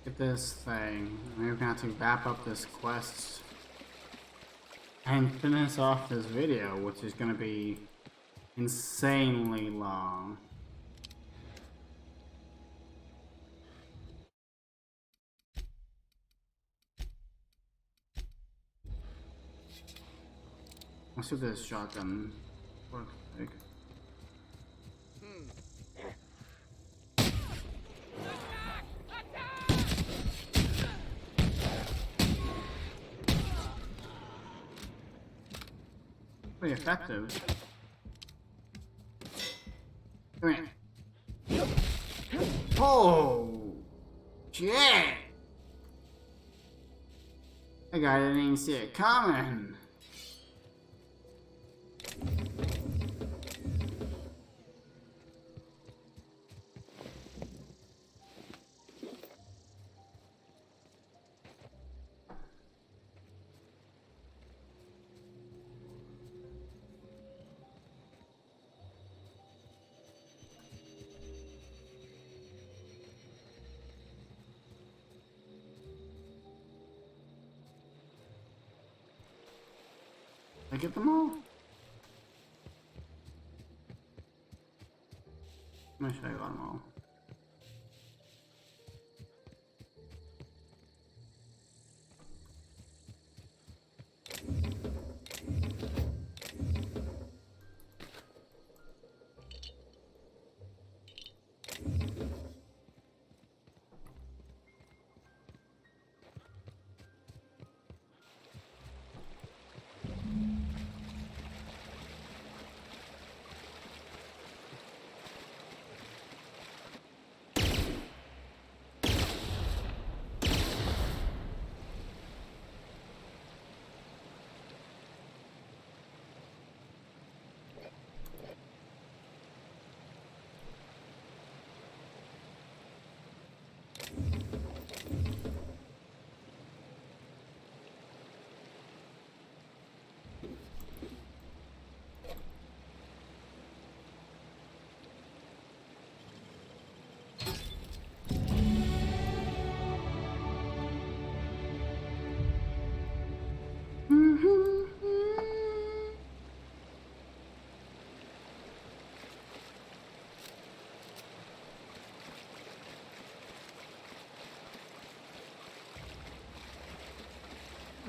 Get this thing. We're gonna have to wrap up this quest and finish off this video, which is gonna be insanely long. Let's do this shotgun. Work like. Pretty effective. Come here. Oh! Shit! That guy didn't even see it coming. Did I get them all? I'm sure I got them all.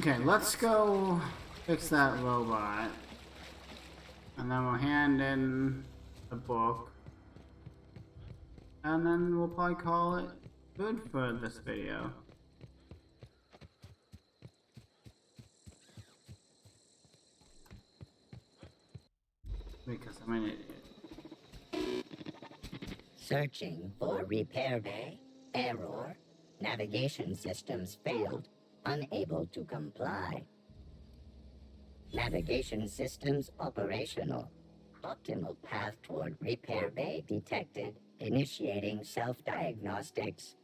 Okay, let's go fix that robot. And then we'll hand in the book. And then we'll probably call it good for this video. Because I'm an idiot. Searching for repair bay. Error. Navigation systems failed. Unable to comply. Navigation systems operational. Optimal path toward repair bay detected. Initiating self-diagnostics.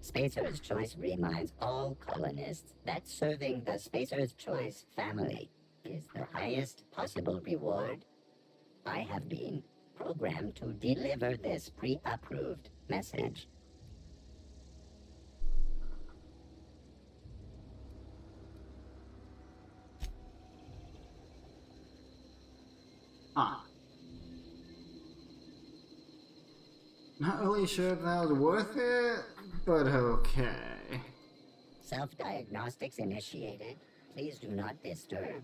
Spacer's Choice reminds all colonists that serving the Spacer's Choice family is the highest possible reward. I have been programmed to deliver this pre-approved message. Huh. Not really sure if that was worth it, but okay. Self-diagnostics initiated. Please do not disturb.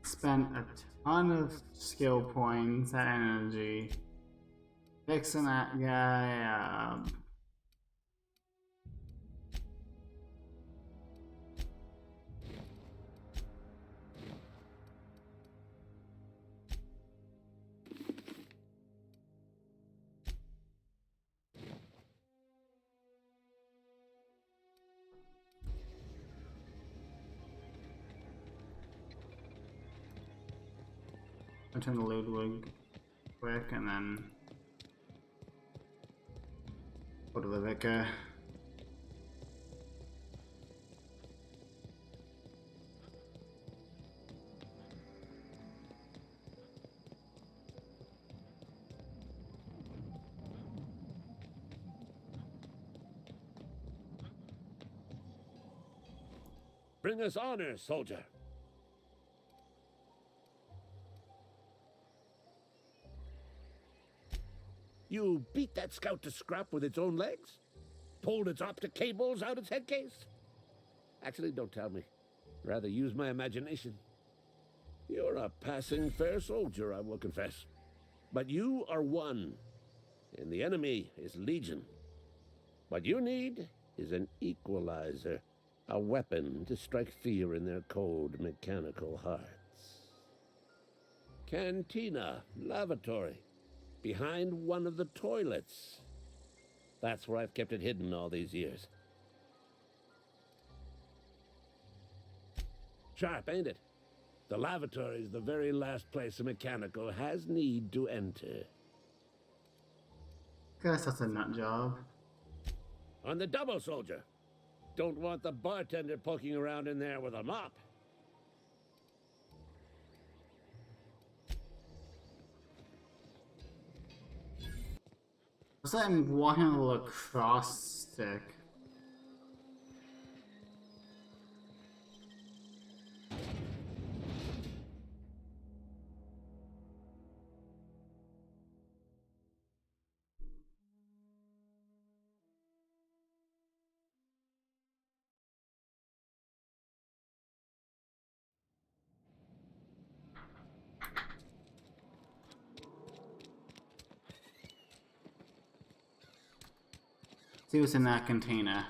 Spent a ton of skill points and energy fixing that guy up. I'll turn the Ludwig quick and then go to the Vicar. Bring us honor, soldier. You beat that scout to scrap with its own legs? Pulled its optic cables out its head case? Actually, don't tell me. Rather use my imagination. You're a passing fair soldier, I will confess. But you are one, and the enemy is legion. What you need is an equalizer, a weapon to strike fear in their cold, mechanical hearts. Cantina, lavatory, behind one of the toilets. That's where I've kept it hidden all these years. Sharp, ain't it? The lavatory is the very last place a mechanical has need to enter. Guess that's a nut job. On the double, soldier. Don't want the bartender poking around in there with a mop. What's that one lacrosse stick? See what's in that container.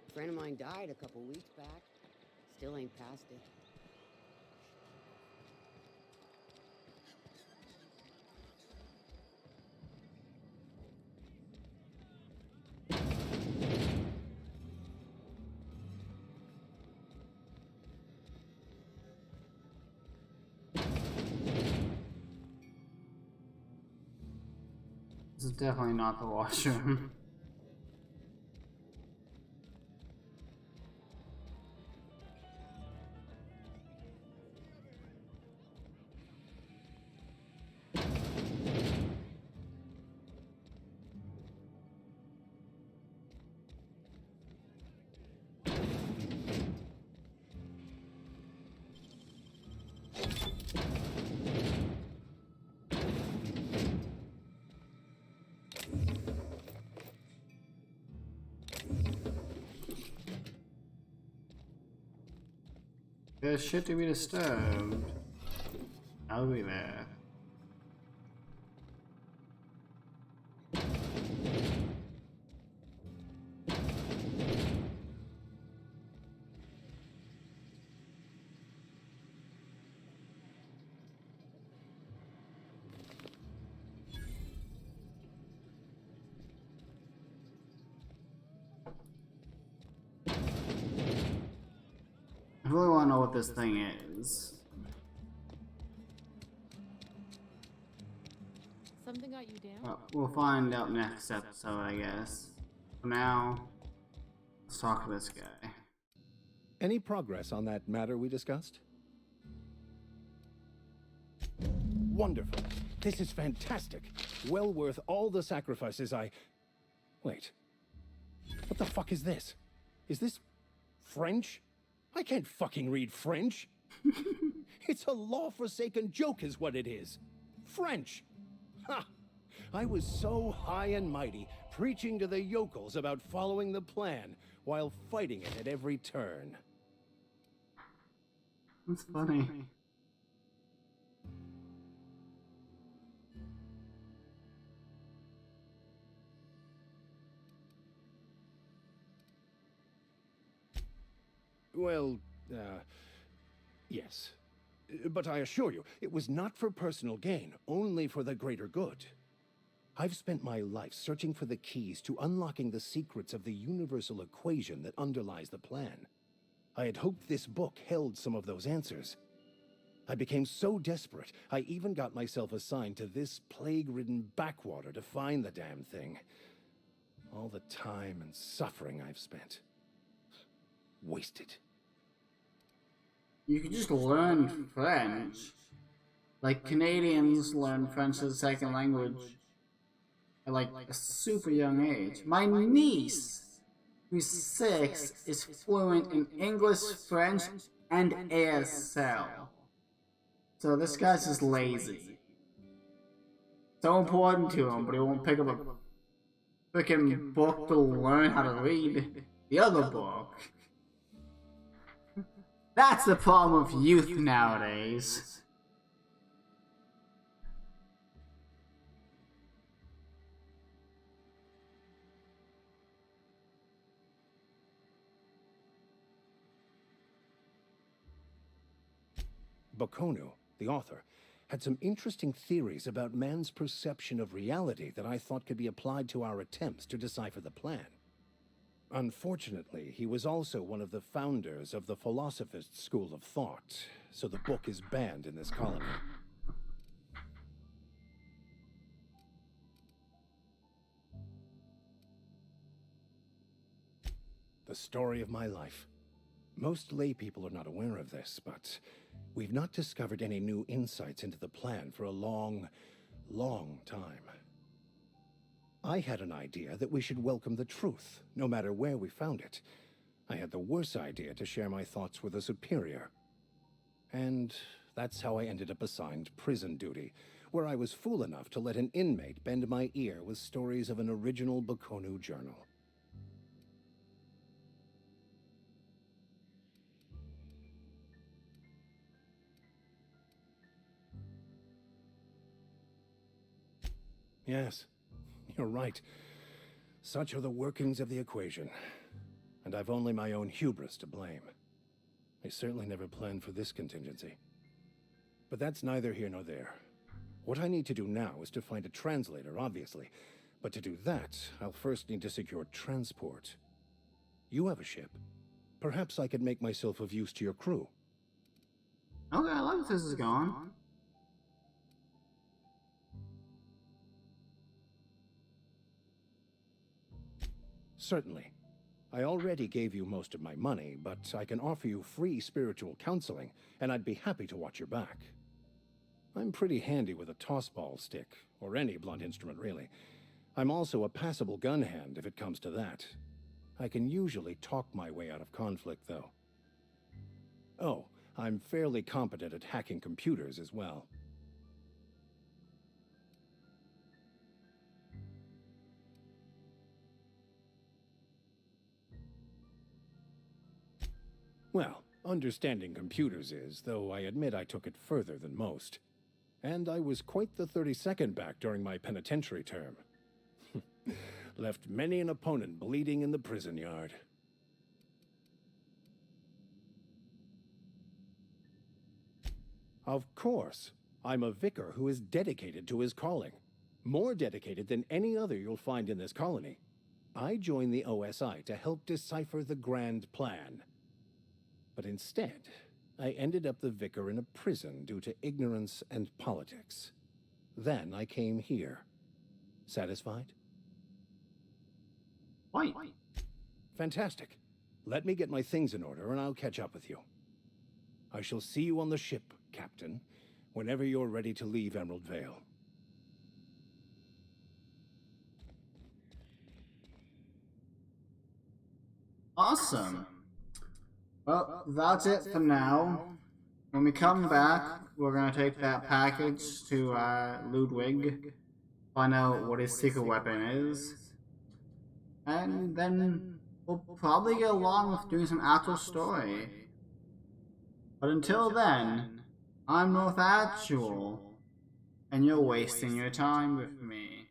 A friend of mine died a couple weeks back. Still ain't past it. This is definitely not the washroom. There's shit to be disturbed. I'll be there. I really want to know what this thing is. Something got you down? Well, we'll find out next episode, I guess. For now, let's talk to this guy. Any progress on that matter we discussed? Wonderful. This is fantastic. Well worth all the sacrifices I... Wait. What the fuck is this? Is this French? I can't fucking read French. It's a law-forsaken joke is what it is. French. Ha! I was so high and mighty, preaching to the yokels about following the plan, while fighting it at every turn. That's funny. Well, yes. But I assure you, it was not for personal gain, only for the greater good. I've spent my life searching for the keys to unlocking the secrets of the universal equation that underlies the plan. I had hoped this book held some of those answers. I became so desperate, I even got myself assigned to this plague-ridden backwater to find the damn thing. All the time and suffering I've spent. Wasted. You can just learn French. Like Canadians learn French as a second language at like a super young age. My niece, who's 6, is fluent in English, French, and ASL. So this guy's just lazy. So important to him, but he won't pick up a freaking book to learn how to read the other book. That's the problem with youth nowadays. Bakono, the author, had some interesting theories about man's perception of reality that I thought could be applied to our attempts to decipher the plan. Unfortunately, he was also one of the founders of the Philosophist school of thought, so the book is banned in this colony. The story of my life. Most lay people are not aware of this, but we've not discovered any new insights into the plan for a long, long time. I had an idea that we should welcome the truth, no matter where we found it. I had the worse idea to share my thoughts with a superior. And that's how I ended up assigned prison duty, where I was fool enough to let an inmate bend my ear with stories of an original Bakono journal. Yes, you're right. Such are the workings of the equation. And I've only my own hubris to blame. I certainly never planned for this contingency. But that's neither here nor there. What I need to do now is to find a translator, obviously. But to do that, I'll first need to secure transport. You have a ship. Perhaps I could make myself of use to your crew. Okay, I like this is going. Certainly. I already gave you most of my money, but I can offer you free spiritual counseling, and I'd be happy to watch your back. I'm pretty handy with a tossball stick, or any blunt instrument really. I'm also a passable gun hand if it comes to that. I can usually talk my way out of conflict, though. Oh, I'm fairly competent at hacking computers as well. Well, understanding computers is, though I admit I took it further than most. And I was quite the 32nd back during my penitentiary term. Left many an opponent bleeding in the prison yard. Of course, I'm a vicar who is dedicated to his calling. More dedicated than any other you'll find in this colony. I joined the OSI to help decipher the grand plan. But instead, I ended up the vicar in a prison due to ignorance and politics. Then I came here. Satisfied? Why? Fantastic. Let me get my things in order and I'll catch up with you. I shall see you on the ship, Captain, whenever you're ready to leave Emerald Vale. Awesome. Well, that's it for now. When we come back, we're gonna take that package to Ludwig, find out what his secret weapon is, and then we'll probably get along with doing some actual story. But until then, I'm North Actual, and you're wasting your time with me.